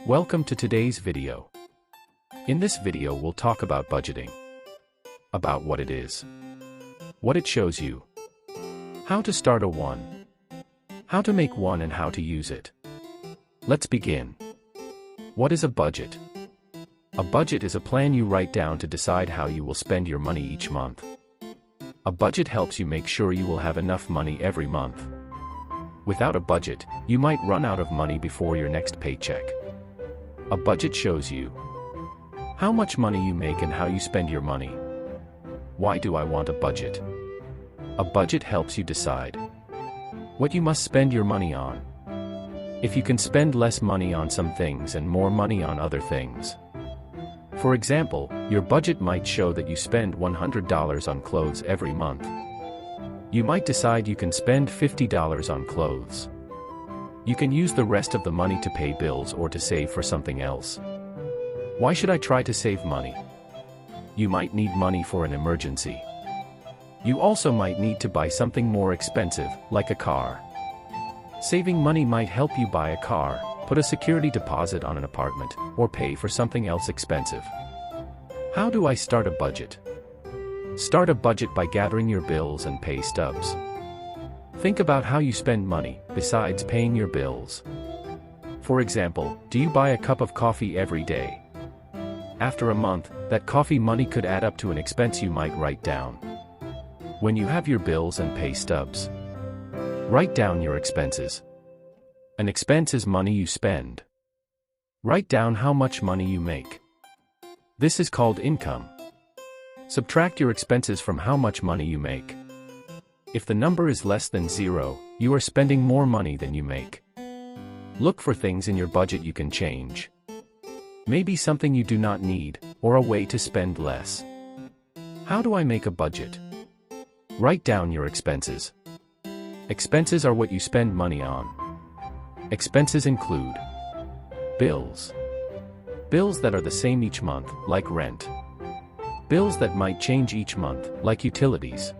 Welcome to today's video. In this video we'll talk about budgeting. About what it is, what it shows you, how to start a one, how to make one and how to use it. Let's begin. What is a budget? A budget is a plan you write down to decide how you will spend your money each month. A budget helps you make sure you will have enough money every month. Without a budget, you might run out of money before your next paycheck. A budget shows you how much money you make and how you spend your money. Why do I want a budget? A budget helps you decide what you must spend your money on. If you can spend less money on some things and more money on other things. For example, your budget might show that you spend $100 on clothes every month. You might decide you can spend $50 on clothes. You can use the rest of the money to pay bills or to save for something else. Why should I try to save money? You might need money for an emergency. You also might need to buy something more expensive, like a car. Saving money might help you buy a car, put a security deposit on an apartment, or pay for something else expensive. How do I start a budget? Start a budget by gathering your bills and pay stubs. Think about how you spend money, besides paying your bills. For example, do you buy a cup of coffee every day? After a month, that coffee money could add up to an expense you might write down. When you have your bills and pay stubs, write down your expenses. An expense is money you spend. Write down how much money you make. This is called income. Subtract your expenses from how much money you make. If the number is less than 0, you are spending more money than you make. Look for things in your budget you can change. Maybe something you do not need, or a way to spend less. How do I make a budget? Write down your expenses. Expenses are what you spend money on. Expenses include bills. Bills that are the same each month, like rent. Bills that might change each month, like utilities.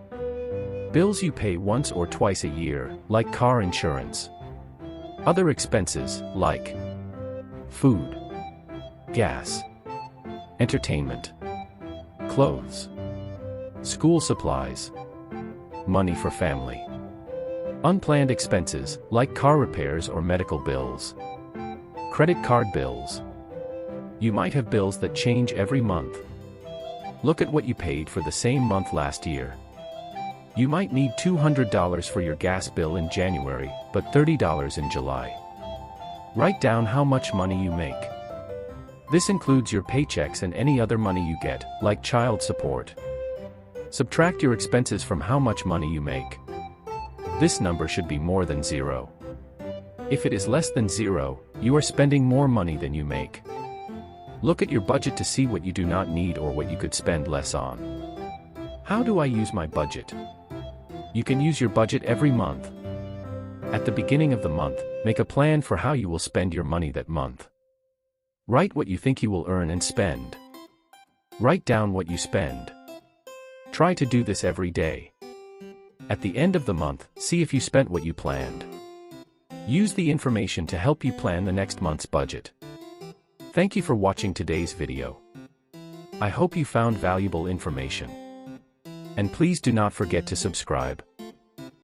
Bills you pay once or twice a year, like car insurance. Other expenses, like food, gas, entertainment, clothes, school supplies, money for family. Unplanned expenses, like car repairs or medical bills. Credit card bills. You might have bills that change every month. Look at what you paid for the same month last year. You might need $200 for your gas bill in January, but $30 in July. Write down how much money you make. This includes your paychecks and any other money you get, like child support. Subtract your expenses from how much money you make. This number should be more than 0. If it is less than 0, you are spending more money than you make. Look at your budget to see what you do not need or what you could spend less on. How do I use my budget? You can use your budget every month. At the beginning of the month, make a plan for how you will spend your money that month. Write what you think you will earn and spend. Write down what you spend. Try to do this every day. At the end of the month, see if you spent what you planned. Use the information to help you plan the next month's budget. Thank you for watching today's video. I hope you found valuable information. And please do not forget to subscribe.